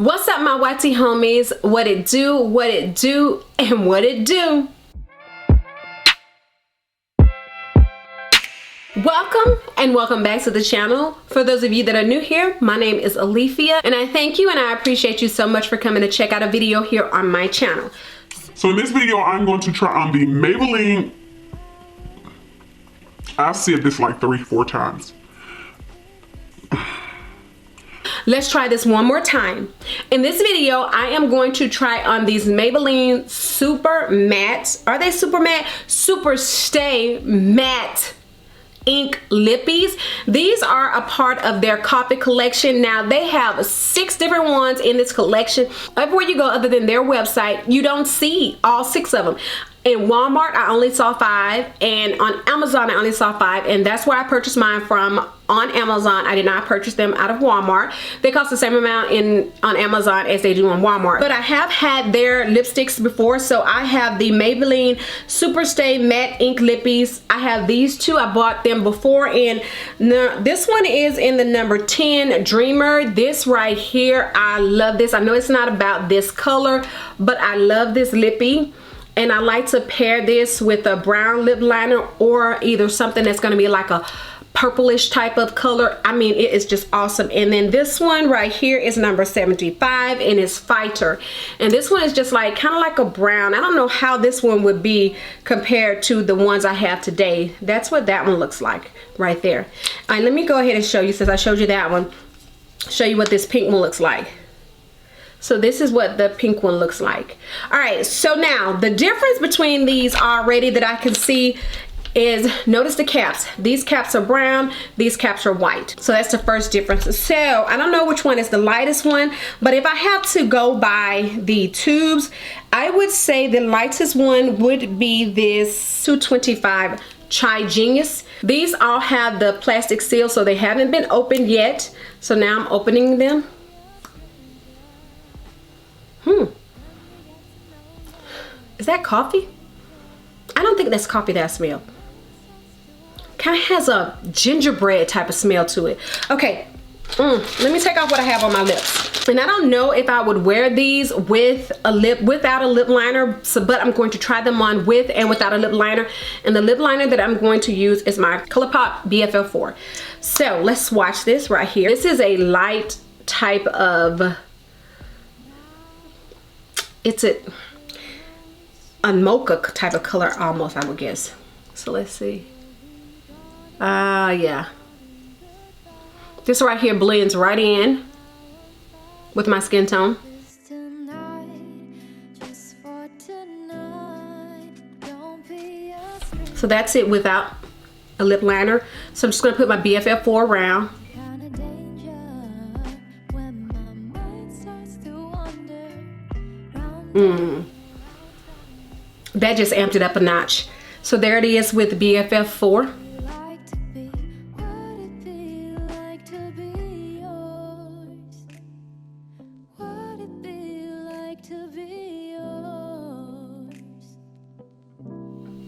What's up, my YT homies? What it do, and what it do. Welcome back to the channel. For those of you that are new here, my name is Alethea, and I thank you and I appreciate you so much for coming to check out a video here on my channel. So in this video, I'm going to try on the Maybelline. I've said this like 3-4 times. Let's try this one more time. In this video, I am going to try on these Maybelline Super Matte. Are they Super Matte? Superstay Matte Ink Lippies. These are a part of their coffee collection. Now they have 6 different ones in this collection. Everywhere you go other than their website, you don't see all 6 of them. In Walmart, I only saw 5, and on Amazon, I only saw 5, and that's where I purchased mine from. On Amazon, I did not purchase them out of Walmart. They cost the same amount on Amazon as they do on Walmart. But I have had their lipsticks before, so I have the Maybelline Superstay Matte Ink Lippies. I have these 2. I bought them before, and this one is in the number 10 Dreamer. This right here, I love this. I know it's not about this color, but I love this lippy. And I like to pair this with a brown lip liner or either something that's going to be like a purplish type of color. I mean, it is just awesome. And then this one right here is number 75 and it's Fighter. And this one is just like kind of like a brown. I don't know how this one would be compared to the ones I have today. That's what that one looks like right there. All right, let me go ahead and show you, since I showed you that one, show you what this pink one looks like. So this is what the pink one looks like. All right, so now the difference between these already that I can see is, notice the caps. These caps are brown, these caps are white. So that's the first difference. So I don't know which one is the lightest one, but if I have to go by the tubes, I would say the lightest one would be this 225 Chai Genius. These all have the plastic seal, so they haven't been opened yet. So now I'm opening them. Is that coffee? I don't think that's coffee that I smell. Kind of has a gingerbread type of smell to it. Okay, let me take off what I have on my lips. And I don't know if I would wear these with without a lip liner, but I'm going to try them on with and without a lip liner. And the lip liner that I'm going to use is my ColourPop BFF4. So let's swatch this right here. This is a light type of, it's a mocha type of color almost, I would guess. So let's see. Yeah. This right here blends right in with my skin tone. So that's it without a lip liner. So I'm just gonna put my BFF4 around. That just amped it up a notch. So there it is with BFF4.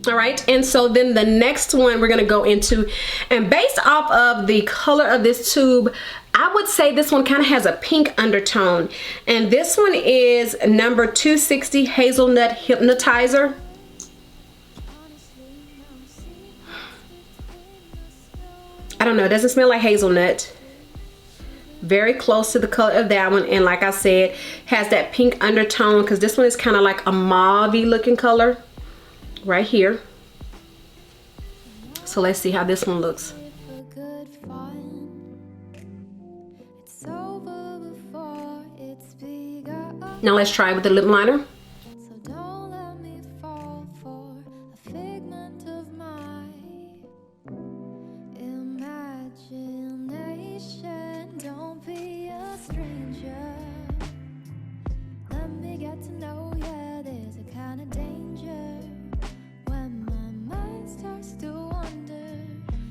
All right, and so then the next one we're gonna go into, and based off of the color of this tube, I would say this one kind of has a pink undertone. And this one is number 260 Hazelnut Hypnotizer. I don't know, it doesn't smell like hazelnut. Very close to the color of that one, and like I said, has that pink undertone, because this one is kind of like a mauve-y looking color right here. So let's see how this one looks. Now let's try it with the lip liner.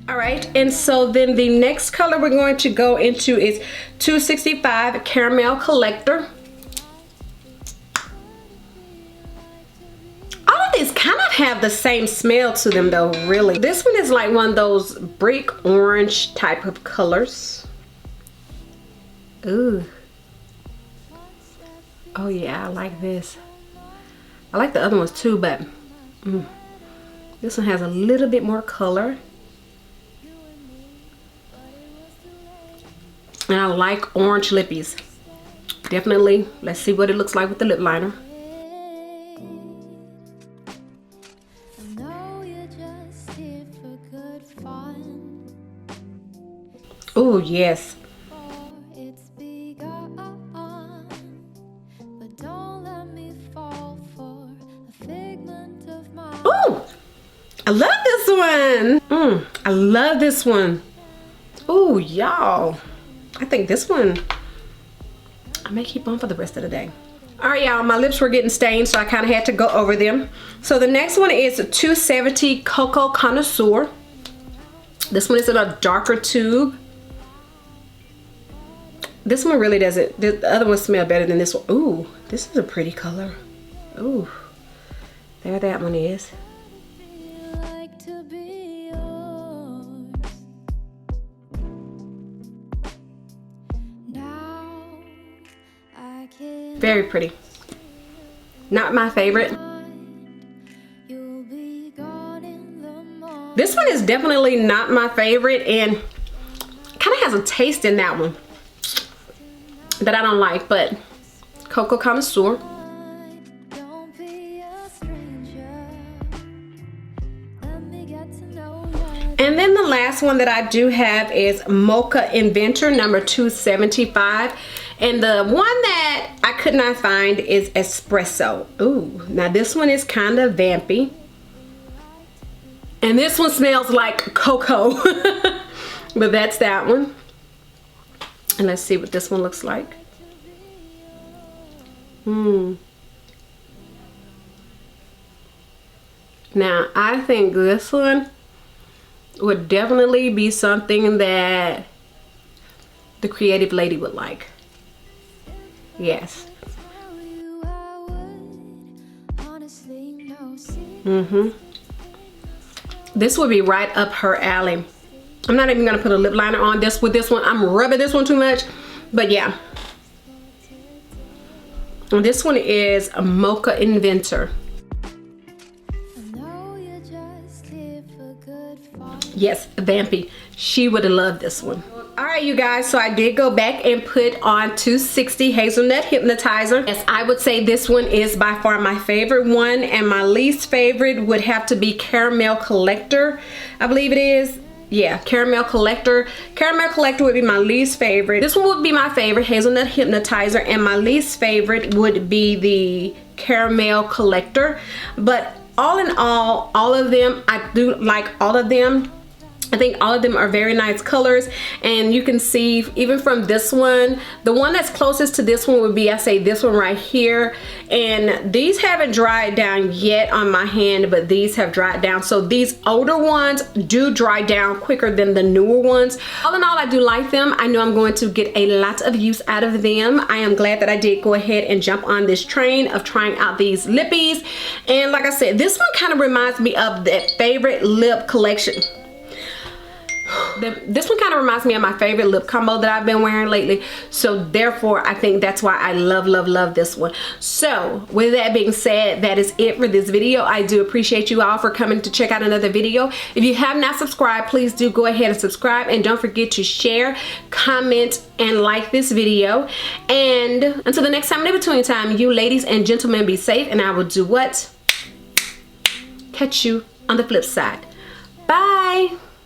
All right, and so then the next color we're going to go into is 265 Caramel Collector. All of these kind of have the same smell to them though, really. This one is like one of those brick orange type of colors. Ooh. Oh yeah, I like this. I like the other ones too, but this one has a little bit more color. And I like orange lippies. Definitely. Let's see what it looks like with the lip liner. Oh yes. Oh, I love this one. I love this one. Oh, y'all. I think this one I may keep on for the rest of the day. All right, y'all, my lips were getting stained, so I kind of had to go over them. So the next one is 270 Cocoa Connoisseur. This one is in a darker tube. This one really doesn't, the other ones smell better than this one. Ooh, this is a pretty color. Ooh, there that one is. Very pretty. Not my favorite. This one is definitely not my favorite, and kind of has a taste in that one that I don't like, but Cocoa Connoisseur. And then the last one that I do have is Mocha Inventor number 275. And the one that I could not find is Espresso. Ooh, now this one is kind of vampy. And this one smells like cocoa. But that's that one. And let's see what this one looks like. Now, I think this one would definitely be something that the creative lady would like. Yes. This would be right up her alley. I'm not even gonna put a lip liner on this with this one. I'm rubbing this one too much, but yeah. And this one is a Mocha Inventor. Yes, vampy. She would have loved this one. All right, you guys, so I did go back and put on 260 Hazelnut Hypnotizer. Yes, I would say this one is by far my favorite one, and my least favorite would have to be Caramel Collector. I believe it is. Yeah, Caramel Collector. Caramel Collector would be my least favorite. This one would be my favorite, Hazelnut Hypnotizer, and my least favorite would be the Caramel Collector. But all in all of them, I do like all of them. I think all of them are very nice colors, and you can see even from this one, the one that's closest to this one would be, I say, this one right here. And these haven't dried down yet on my hand, but these have dried down. So these older ones do dry down quicker than the newer ones. All in all, I do like them. I know I'm going to get a lot of use out of them. I am glad that I did go ahead and jump on this train of trying out these lippies. And like I said, this one kind of reminds me of that favorite lip collection. This one kind of reminds me of my favorite lip combo that I've been wearing lately. So therefore, I think that's why I love this one. So with that being said, that is it for this video. I do appreciate you all for coming to check out another video. If you have not subscribed, please do go ahead and subscribe. And don't forget to share, comment, and like this video. And until the next time, in between time, you ladies and gentlemen be safe. And I will do what? Catch you on the flip side.